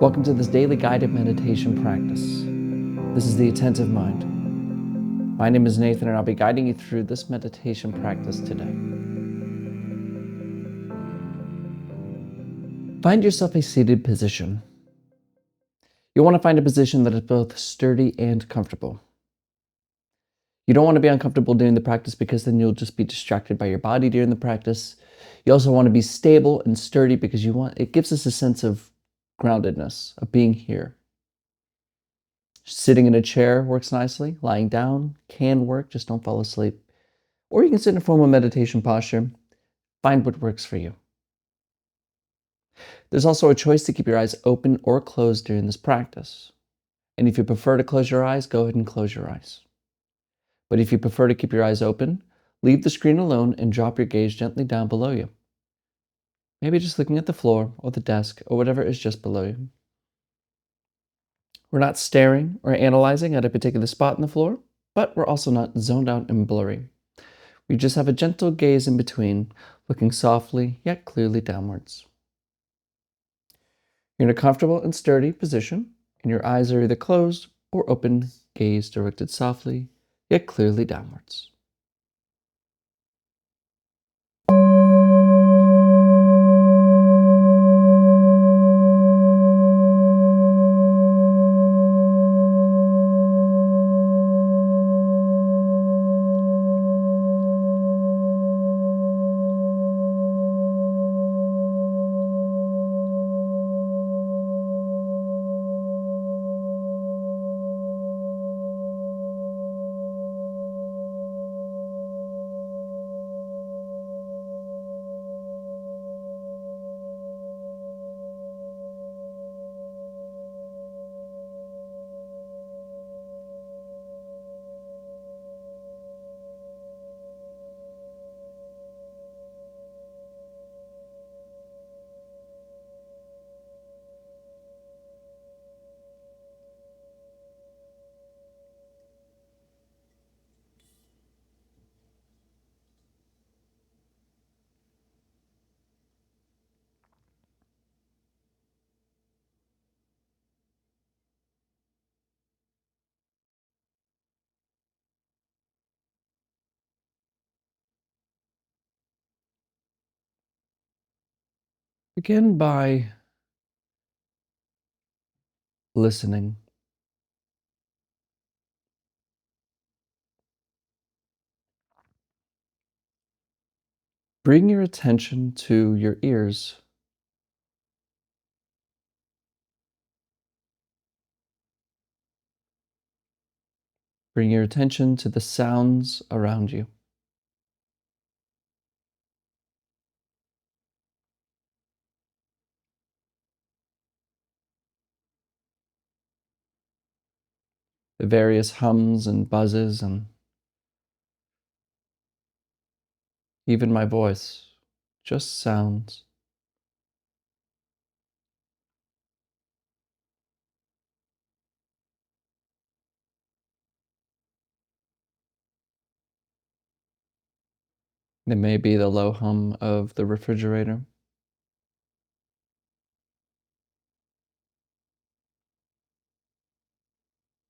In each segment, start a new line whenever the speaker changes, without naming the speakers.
Welcome to this daily guided meditation practice. This is the Attentive Mind. My name is Nathan, and I'll be guiding you through this meditation practice today. Find yourself a seated position. You'll want to find a position that is both sturdy and comfortable. You don't want to be uncomfortable during the practice because then you'll just be distracted by your body during the practice. You also want to be stable and sturdy because it gives us a sense of groundedness, of being here. Sitting in a chair works nicely. Lying down can work, just don't fall asleep. Or you can sit in a formal meditation posture. Find what works for you. There's also a choice to keep your eyes open or closed during this practice. And if you prefer to close your eyes, go ahead and close your eyes. But if you prefer to keep your eyes open, leave the screen alone and drop your gaze gently down below you. Maybe just looking at the floor or the desk or whatever is just below you. We're not staring or analyzing at a particular spot in the floor, but we're also not zoned out and blurry. We just have a gentle gaze in between, looking softly yet clearly downwards. You're in a comfortable and sturdy position, and your eyes are either closed or open, gaze directed softly yet clearly downwards. Begin by listening. Bring your attention to your ears. Bring your attention to the sounds around you. The various hums and buzzes, and even my voice, just sounds. It may be the low hum of the refrigerator,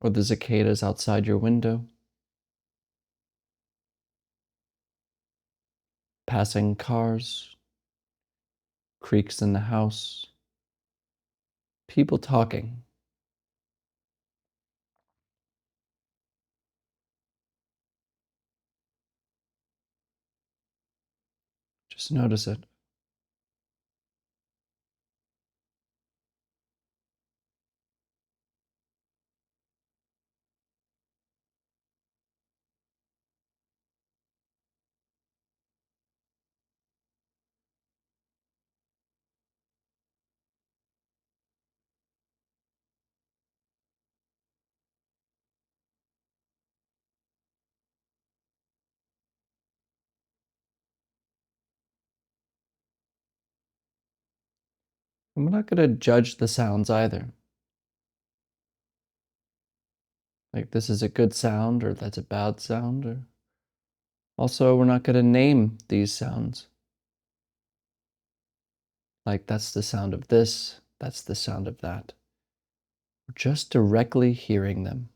or the cicadas outside your window, passing cars, creaks in the house, people talking. Just notice it. And we're not going to judge the sounds either. Like, this is a good sound, or that's a bad sound. Or also, we're not going to name these sounds. Like, that's the sound of this, That's the sound of that. Just directly hearing them,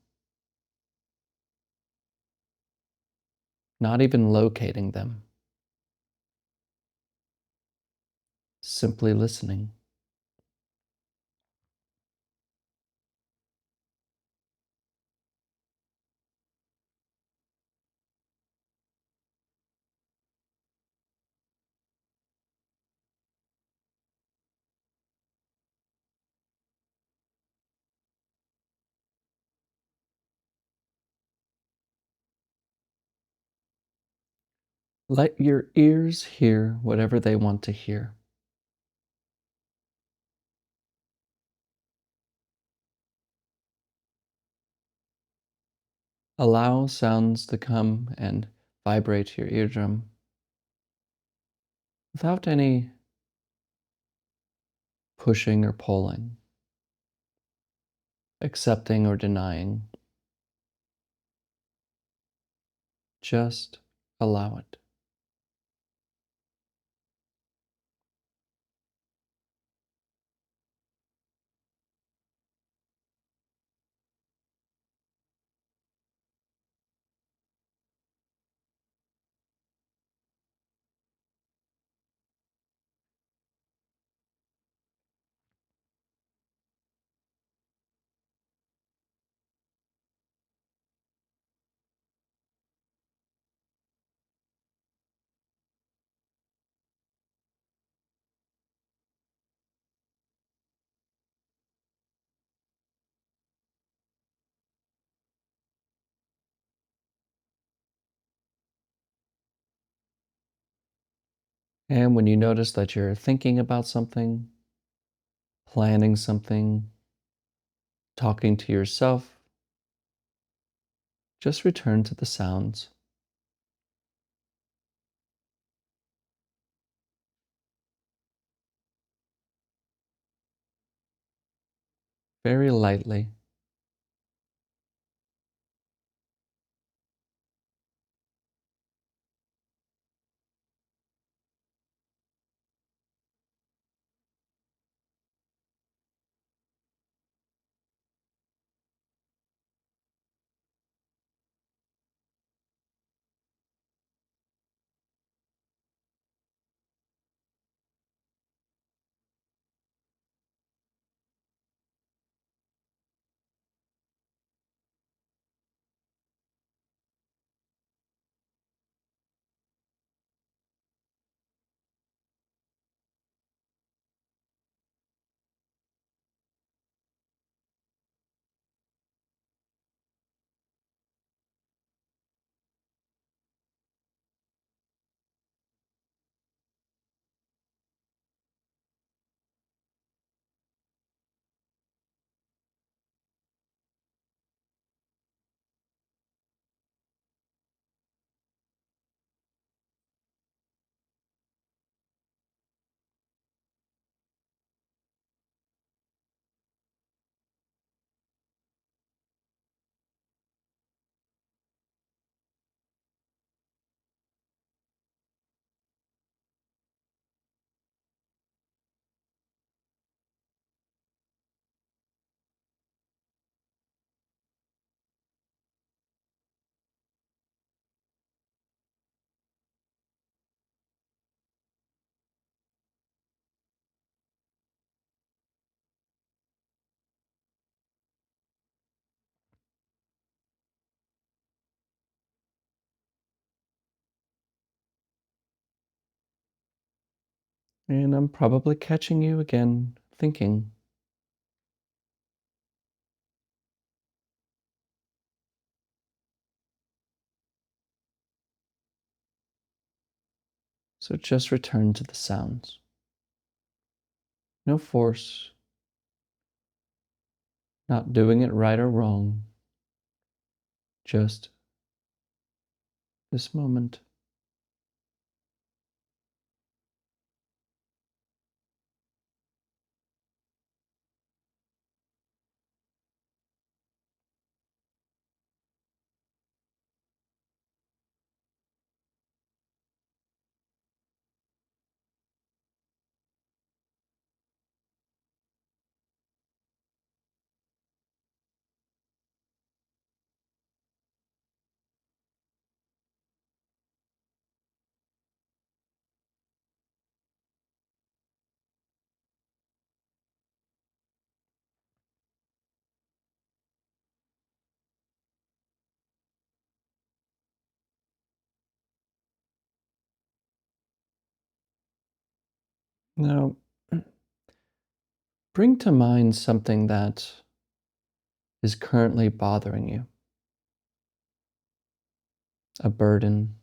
not even locating them, simply listening. Let your ears hear whatever they want to hear. Allow sounds to come and vibrate your eardrum without any pushing or pulling, accepting or denying. Just allow it. And when you notice that you're thinking about something, planning something, talking to yourself, just return to the sounds. Very lightly. And I'm probably catching you again thinking. So just return to the sounds. No force, not doing it right or wrong, just this moment. Now, bring to mind something that is currently bothering you, a burden.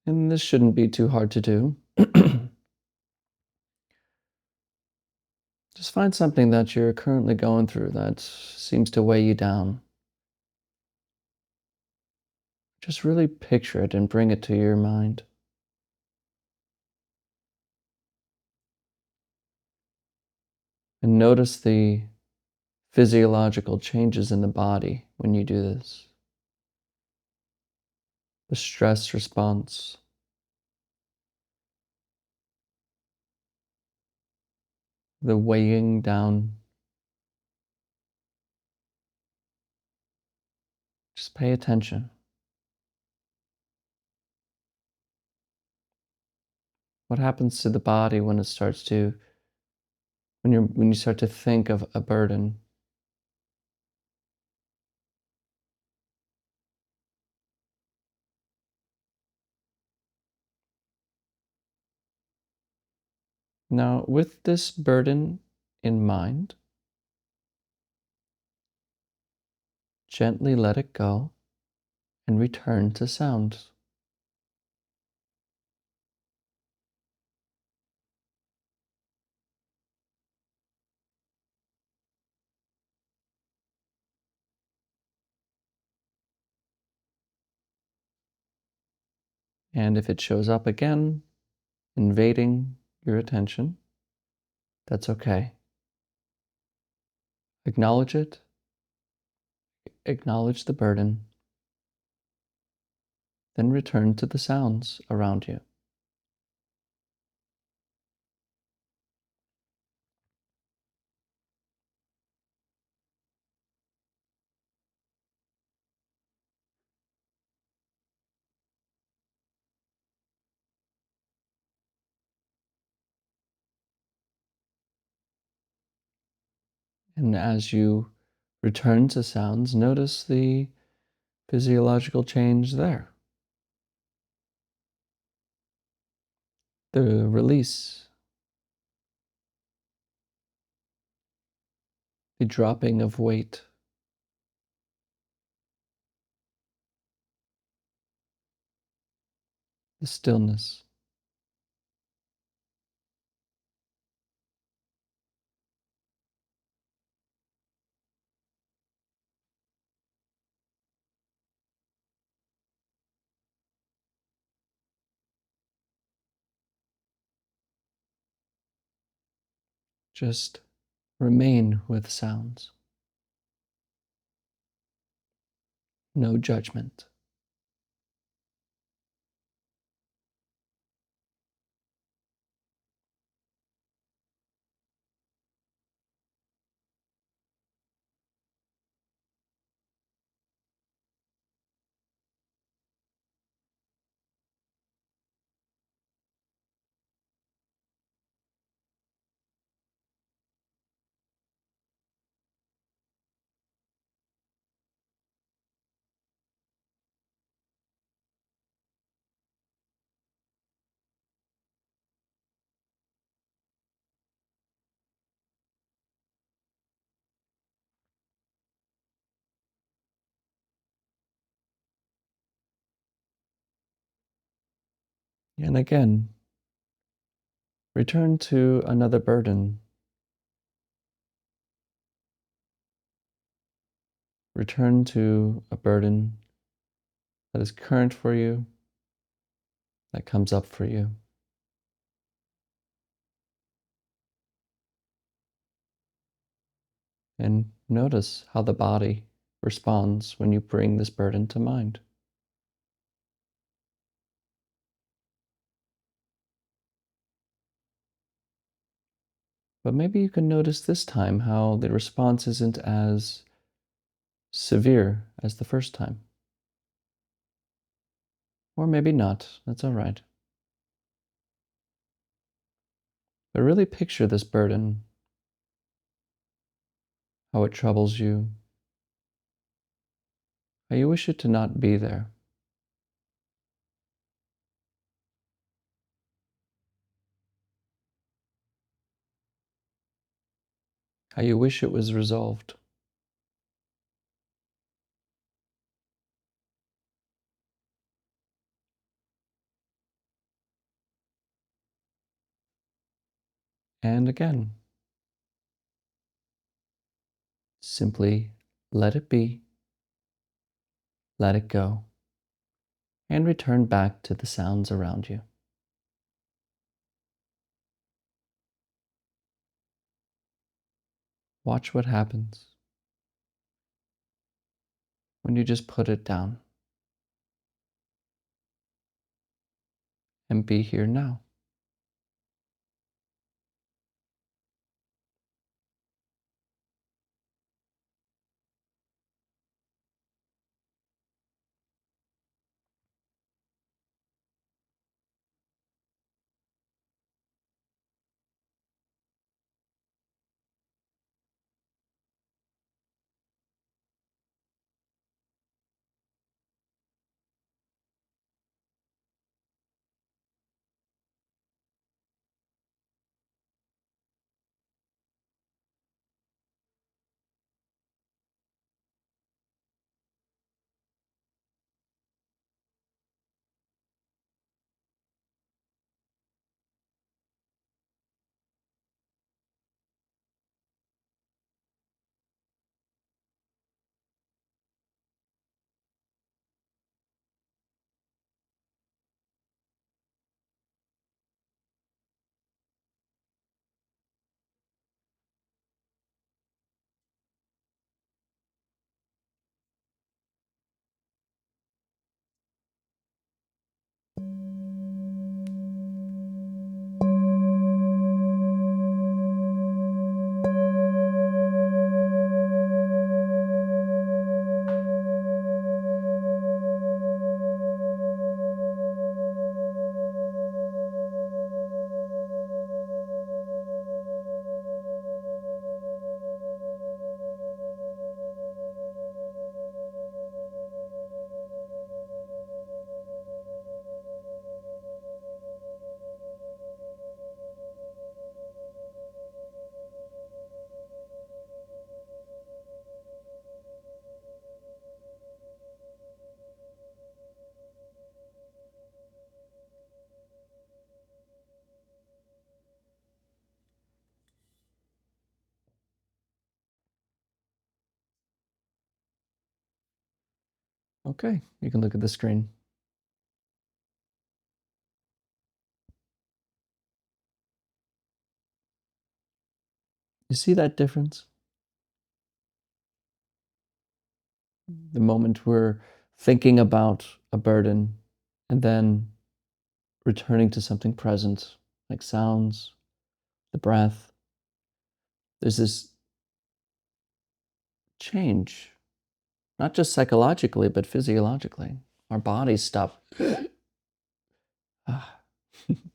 And this shouldn't be too hard to do. Just find something that you're currently going through that seems to weigh you down. Just really picture it and bring it to your mind. And notice the physiological changes in the body when you do this. The stress response, the weighing down. Just pay attention. What happens to the body when it starts to when you start to think of a burden? Now, with this burden in mind, gently let it go and return to sounds. And if it shows up again, invading your attention, that's okay. Acknowledge it, acknowledge the burden, then return to the sounds around you. And as you return to sounds, notice the physiological change there. The release, the dropping of weight, the stillness. Just remain with sounds. No judgment. And again, return to another burden. Return to a burden that is current for you, that comes up for you. And notice how the body responds when you bring this burden to mind. But maybe you can notice this time how the response isn't as severe as the first time. Or maybe not, that's all right. But really picture this burden, how it troubles you, how you wish it to not be there. How you wish it was resolved. And again, simply let it be, let it go, and return back to the sounds around you. Watch what happens when you just put it down and be here now. Okay, you can look at the screen. You see that difference? The moment we're thinking about a burden and then returning to something present, like sounds, the breath, there's this change, not just psychologically, but physiologically. Our bodies stop. Ah. And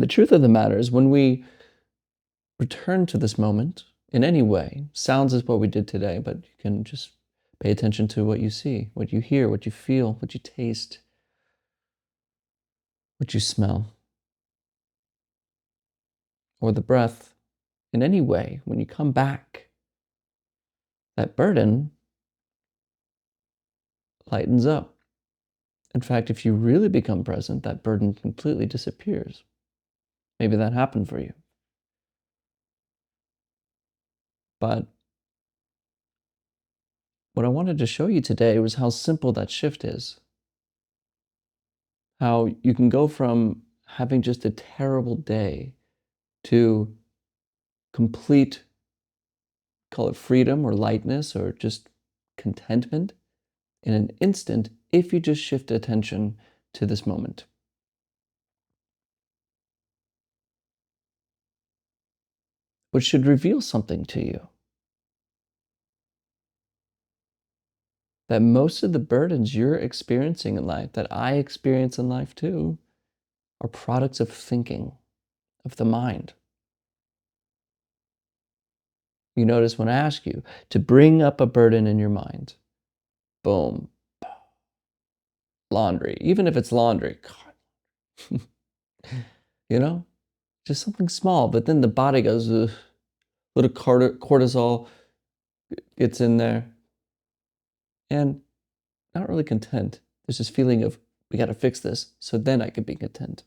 the truth of the matter is, when we return to this moment in any way, sounds is what we did today, but you can just pay attention to what you see, what you hear, what you feel, what you taste, what you smell, or the breath. In any way, when you come back, that burden lightens up. In fact, if you really become present, that burden completely disappears. Maybe that happened for you. But what I wanted to show you today was how simple that shift is. How you can go from having just a terrible day to complete, call it freedom or lightness or just contentment in an instant if you just shift attention to this moment. Which should reveal something to you. That most of the burdens you're experiencing in life, that I experience in life too, are products of thinking, of the mind. You notice when I ask you to bring up a burden in your mind, boom, laundry, even if it's laundry, God, you know, just something small, but then the body goes, ugh, little cortisol gets in there, and not really content. There's this feeling of, we got to fix this, so then I can be content.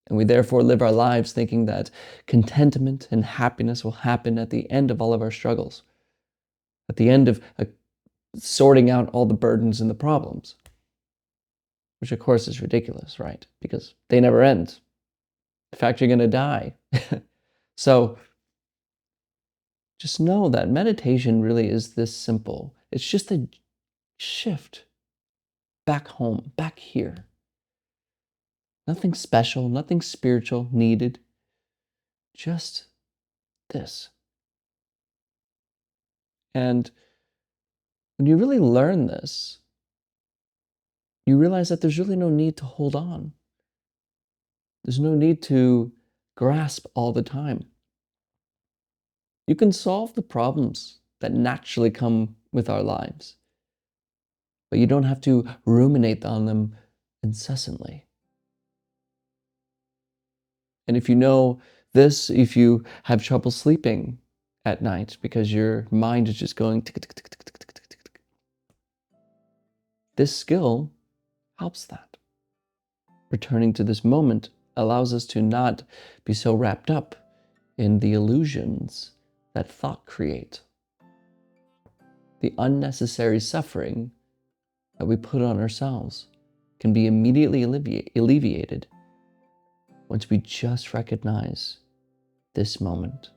And we therefore live our lives thinking that contentment and happiness will happen at the end of all of our struggles, at the end of sorting out all the burdens and the problems, which of course is ridiculous, right? Because they never end. In fact, you're going to die. So just know that meditation really is this simple. It's just a shift back home, back here. Nothing special, nothing spiritual needed. Just this. And when you really learn this, you realize that there's really no need to hold on. There's no need to grasp all the time. You can solve the problems that naturally come with our lives, but you don't have to ruminate on them incessantly. And if you know this, if you have trouble sleeping at night because your mind is just going tick, tick, tick, tick, tick, tick, tick, tick, this skill helps that. Returning to this moment allows us to not be so wrapped up in the illusions that thought create. The unnecessary suffering that we put on ourselves can be immediately alleviated once we just recognize this moment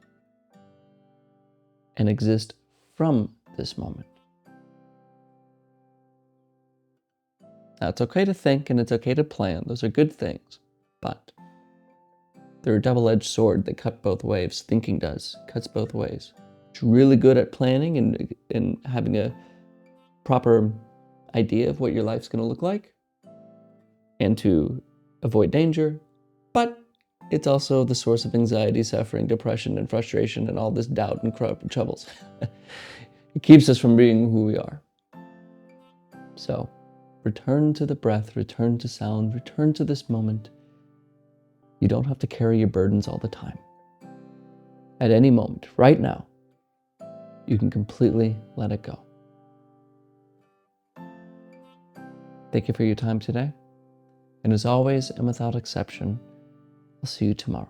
and exist from this moment. Now, it's okay to think and it's okay to plan. Those are good things, but they're a double-edged sword that cut both ways. Thinking cuts both ways. It's really good at planning and having a proper idea of what your life's going to look like and to avoid danger, but it's also the source of anxiety, suffering, depression, and frustration, and all this doubt and troubles. It keeps us from being who we are. So, return to the breath, return to sound, return to this moment. You don't have to carry your burdens all the time. At any moment, right now, you can completely let it go. Thank you for your time today. And as always, and without exception, I'll see you tomorrow.